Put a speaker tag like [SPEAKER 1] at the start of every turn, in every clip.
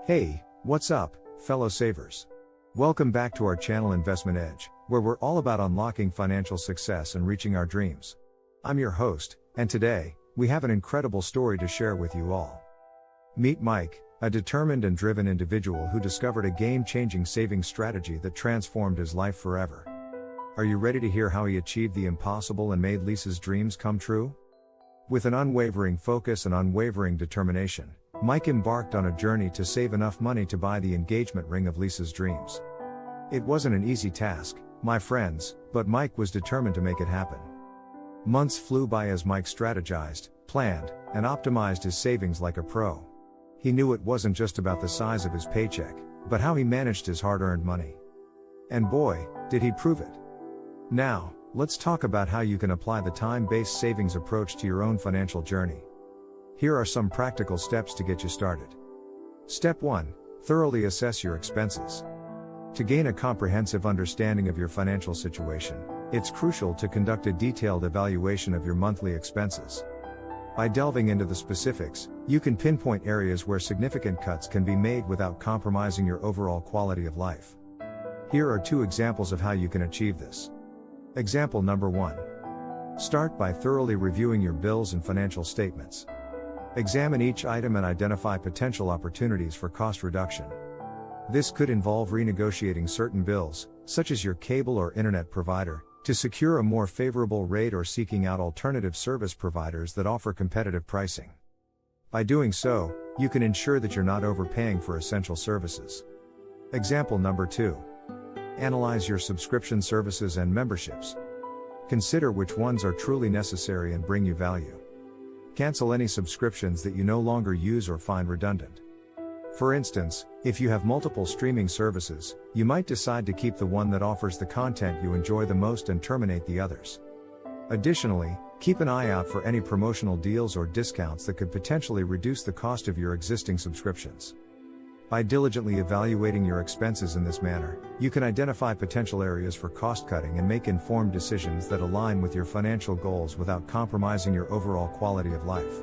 [SPEAKER 1] Hey, what's up, fellow savers? Welcome back to our channel Investment Edge, where we're all about unlocking financial success and reaching our dreams. I'm your host, and today, we have an incredible story to share with you all. Meet Mike, a determined and driven individual who discovered a game-changing savings strategy that transformed his life forever. Are you ready to hear how he achieved the impossible and made Lisa's dreams come true? With an unwavering focus and unwavering determination, Mike embarked on a journey to save enough money to buy the engagement ring of Lisa's dreams. It wasn't an easy task, my friends, but Mike was determined to make it happen. Months flew by as Mike strategized, planned, and optimized his savings like a pro. He knew it wasn't just about the size of his paycheck, but how he managed his hard-earned money. And boy, did he prove it. Now, let's talk about how you can apply the time-based savings approach to your own financial journey. Here are some practical steps to get you started. Step 1. Thoroughly assess your expenses. To gain a comprehensive understanding of your financial situation, it's crucial to conduct a detailed evaluation of your monthly expenses. By delving into the specifics, you can pinpoint areas where significant cuts can be made without compromising your overall quality of life. Here are 2 examples of how you can achieve this. Example number 1. Start by thoroughly reviewing your bills and financial statements. Examine each item and identify potential opportunities for cost reduction. This could involve renegotiating certain bills, such as your cable or internet provider, to secure a more favorable rate or seeking out alternative service providers that offer competitive pricing. By doing so, you can ensure that you're not overpaying for essential services. Example number 2. Analyze your subscription services and memberships. Consider which ones are truly necessary and bring you value. Cancel any subscriptions that you no longer use or find redundant. For instance, if you have multiple streaming services, you might decide to keep the one that offers the content you enjoy the most and terminate the others. Additionally, keep an eye out for any promotional deals or discounts that could potentially reduce the cost of your existing subscriptions. By diligently evaluating your expenses in this manner, you can identify potential areas for cost cutting and make informed decisions that align with your financial goals without compromising your overall quality of life.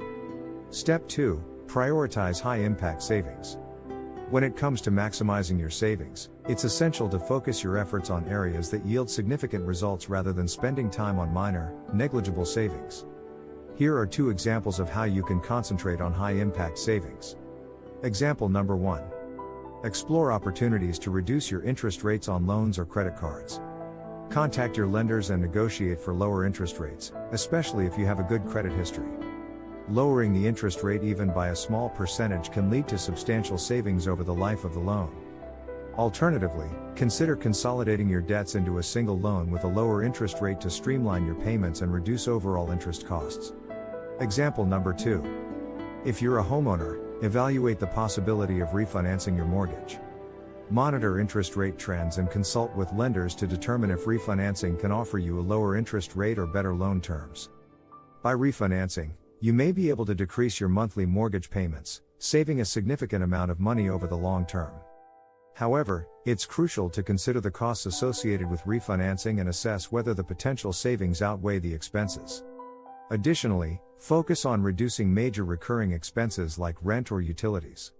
[SPEAKER 1] Step 2. Prioritize high-impact savings. When it comes to maximizing your savings, it's essential to focus your efforts on areas that yield significant results rather than spending time on minor, negligible savings. Here are 2 examples of how you can concentrate on high-impact savings. Example number 1. Explore opportunities to reduce your interest rates on loans or credit cards. Contact your lenders and negotiate for lower interest rates, especially if you have a good credit history. Lowering the interest rate even by a small percentage can lead to substantial savings over the life of the loan. Alternatively, consider consolidating your debts into a single loan with a lower interest rate to streamline your payments and reduce overall interest costs. Example number 2. If you're a homeowner, evaluate the possibility of refinancing your mortgage. Monitor interest rate trends and consult with lenders to determine if refinancing can offer you a lower interest rate or better loan terms. By refinancing, you may be able to decrease your monthly mortgage payments, saving a significant amount of money over the long term. However, it's crucial to consider the costs associated with refinancing and assess whether the potential savings outweigh the expenses. Additionally, focus on reducing major recurring expenses like rent or utilities.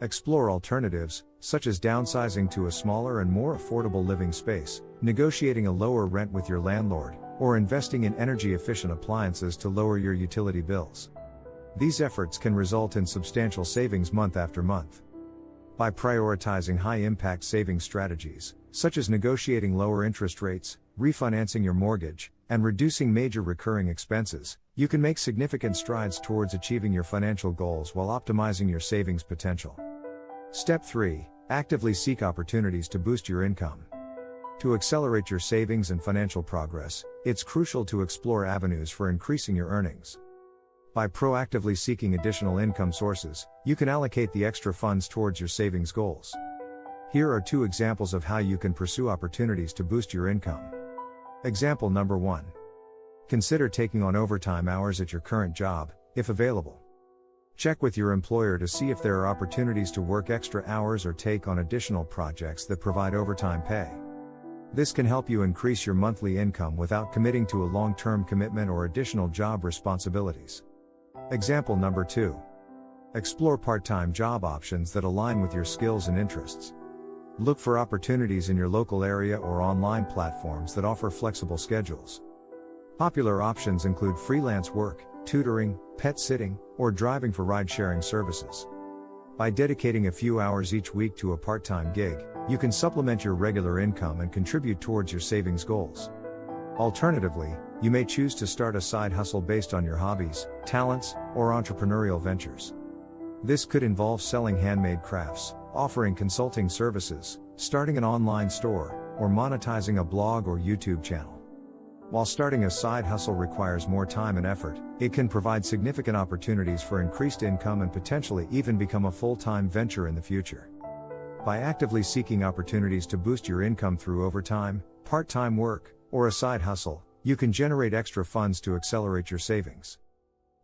[SPEAKER 1] Explore alternatives, such as downsizing to a smaller and more affordable living space, negotiating a lower rent with your landlord, or investing in energy-efficient appliances to lower your utility bills. These efforts can result in substantial savings month after month. By prioritizing high-impact savings strategies, such as negotiating lower interest rates, refinancing your mortgage, and reducing major recurring expenses, you can make significant strides towards achieving your financial goals while optimizing your savings potential. Step 3. Actively seek opportunities to boost your income. To accelerate your savings and financial progress, it's crucial to explore avenues for increasing your earnings. By proactively seeking additional income sources, you can allocate the extra funds towards your savings goals. Here are 2 examples of how you can pursue opportunities to boost your income. Example number 1. Consider taking on overtime hours at your current job, if available. Check with your employer to see if there are opportunities to work extra hours or take on additional projects that provide overtime pay. This can help you increase your monthly income without committing to a long-term commitment or additional job responsibilities. Example number 2. Explore part-time job options that align with your skills and interests. Look for opportunities in your local area or online platforms that offer flexible schedules. Popular options include freelance work, tutoring, pet sitting, or driving for ride-sharing services. By dedicating a few hours each week to a part-time gig, you can supplement your regular income and contribute towards your savings goals. Alternatively, you may choose to start a side hustle based on your hobbies, talents, or entrepreneurial ventures. This could involve selling handmade crafts, offering consulting services, starting an online store, or monetizing a blog or YouTube channel. While starting a side hustle requires more time and effort, it can provide significant opportunities for increased income and potentially even become a full-time venture in the future. By actively seeking opportunities to boost your income through overtime, part-time work, or a side hustle, you can generate extra funds to accelerate your savings.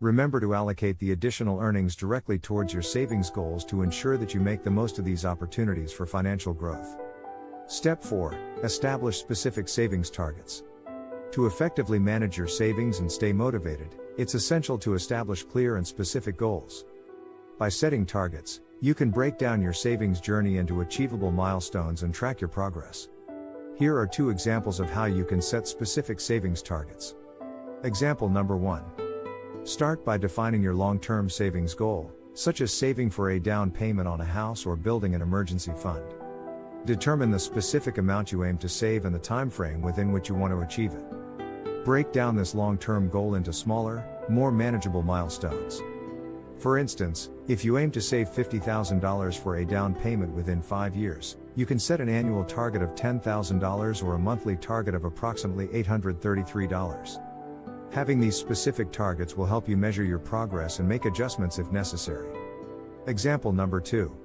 [SPEAKER 1] Remember to allocate the additional earnings directly towards your savings goals to ensure that you make the most of these opportunities for financial growth. Step 4. Establish specific savings targets. To effectively manage your savings and stay motivated, it's essential to establish clear and specific goals. By setting targets, you can break down your savings journey into achievable milestones and track your progress. Here are 2 examples of how you can set specific savings targets. Example number 1. Start by defining your long-term savings goal, such as saving for a down payment on a house or building an emergency fund. Determine the specific amount you aim to save and the time frame within which you want to achieve it. Break down this long-term goal into smaller, more manageable milestones. For instance, if you aim to save $50,000 for a down payment within 5 years, you can set an annual target of $10,000 or a monthly target of approximately $833. Having these specific targets will help you measure your progress and make adjustments if necessary. Example number 2.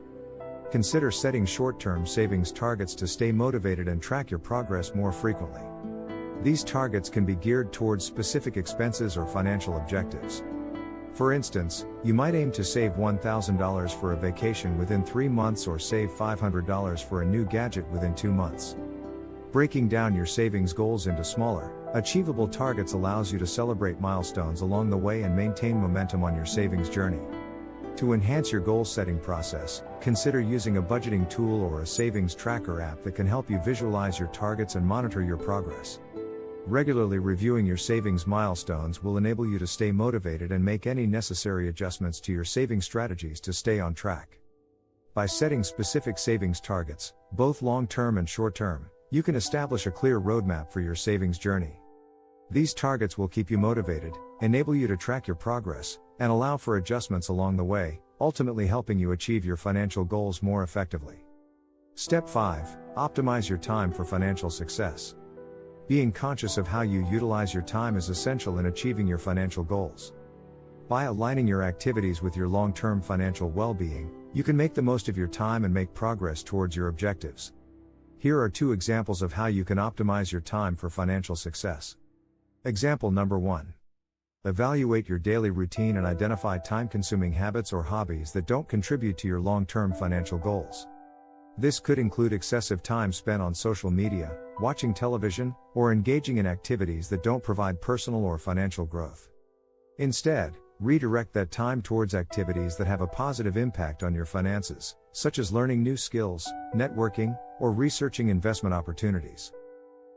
[SPEAKER 1] Consider setting short-term savings targets to stay motivated and track your progress more frequently. These targets can be geared towards specific expenses or financial objectives. For instance, you might aim to save $1,000 for a vacation within 3 months or save $500 for a new gadget within 2 months. Breaking down your savings goals into smaller, achievable targets allows you to celebrate milestones along the way and maintain momentum on your savings journey. To enhance your goal-setting process, consider using a budgeting tool or a savings tracker app that can help you visualize your targets and monitor your progress. Regularly reviewing your savings milestones will enable you to stay motivated and make any necessary adjustments to your saving strategies to stay on track. By setting specific savings targets, both long-term and short-term, you can establish a clear roadmap for your savings journey. These targets will keep you motivated, enable you to track your progress, and allow for adjustments along the way, ultimately helping you achieve your financial goals more effectively. Step 5. Optimize your time for financial success. Being conscious of how you utilize your time is essential in achieving your financial goals. By aligning your activities with your long-term financial well-being, you can make the most of your time and make progress towards your objectives. Here are 2 examples of how you can optimize your time for financial success. Example number 1. Evaluate your daily routine and identify time-consuming habits or hobbies that don't contribute to your long-term financial goals. This could include excessive time spent on social media, watching television, or engaging in activities that don't provide personal or financial growth. Instead, redirect that time towards activities that have a positive impact on your finances, such as learning new skills, networking, or researching investment opportunities.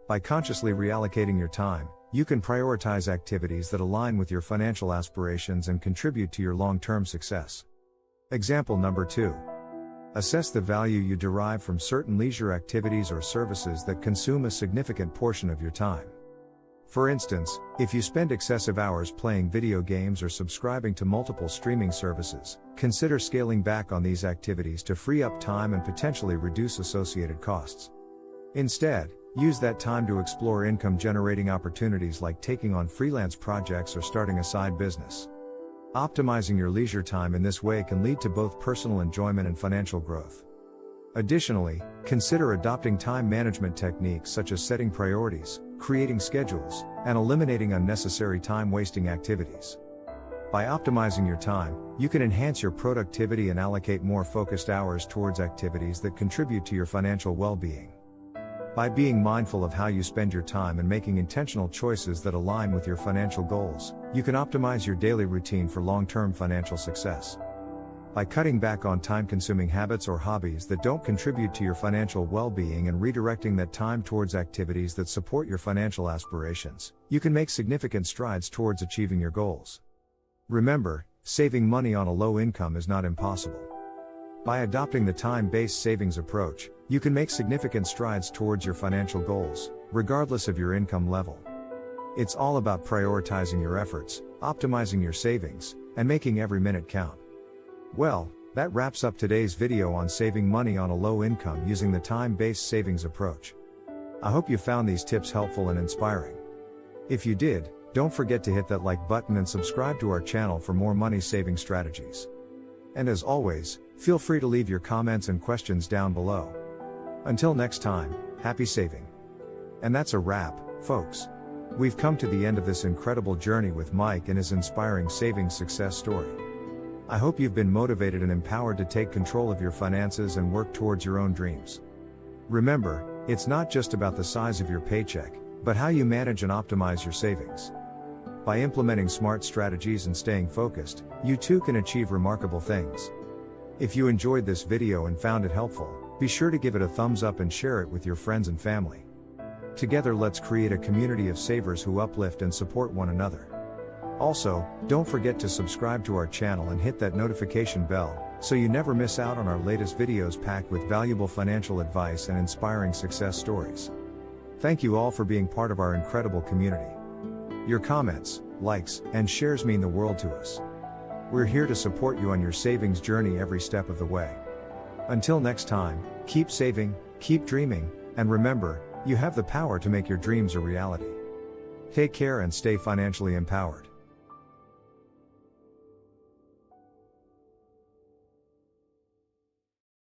[SPEAKER 1] By consciously reallocating your time, you can prioritize activities that align with your financial aspirations and contribute to your long-term success. Example number 2. Assess the value you derive from certain leisure activities or services that consume a significant portion of your time. For instance, if you spend excessive hours playing video games or subscribing to multiple streaming services, consider scaling back on these activities to free up time and potentially reduce associated costs. Instead, use that time to explore income-generating opportunities like taking on freelance projects or starting a side business. Optimizing your leisure time in this way can lead to both personal enjoyment and financial growth. Additionally, consider adopting time management techniques such as setting priorities, creating schedules, and eliminating unnecessary time-wasting activities. By optimizing your time, you can enhance your productivity and allocate more focused hours towards activities that contribute to your financial well-being. By being mindful of how you spend your time and making intentional choices that align with your financial goals, you can optimize your daily routine for long-term financial success. by cutting back on time-consuming habits or hobbies that don't contribute to your financial well-being and redirecting that time towards activities that support your financial aspirations, you can make significant strides towards achieving your goals. Remember, saving money on a low income is not impossible. By adopting the time-based savings approach, you can make significant strides towards your financial goals, regardless of your income level. It's all about prioritizing your efforts, optimizing your savings, and making every minute count. Well, that wraps up today's video on saving money on a low income using the time-based savings approach. I hope you found these tips helpful and inspiring. If you did, don't forget to hit that like button and subscribe to our channel for more money-saving strategies. And as always, feel free to leave your comments and questions down below. Until next time, happy saving. And that's a wrap, folks. We've come to the end of this incredible journey with Mike and his inspiring savings success story. I hope you've been motivated and empowered to take control of your finances and work towards your own dreams. Remember, it's not just about the size of your paycheck, but how you manage and optimize your savings. By implementing smart strategies and staying focused, you too can achieve remarkable things. If you enjoyed this video and found it helpful, be sure to give it a thumbs up and share it with your friends and family. Together, let's create a community of savers who uplift and support one another. Also, don't forget to subscribe to our channel and hit that notification bell, so you never miss out on our latest videos packed with valuable financial advice and inspiring success stories. Thank you all for being part of our incredible community. Your comments, likes, and shares mean the world to us. We're here to support you on your savings journey every step of the way. Until next time, keep saving, keep dreaming, and remember, you have the power to make your dreams a reality. Take care and stay financially empowered.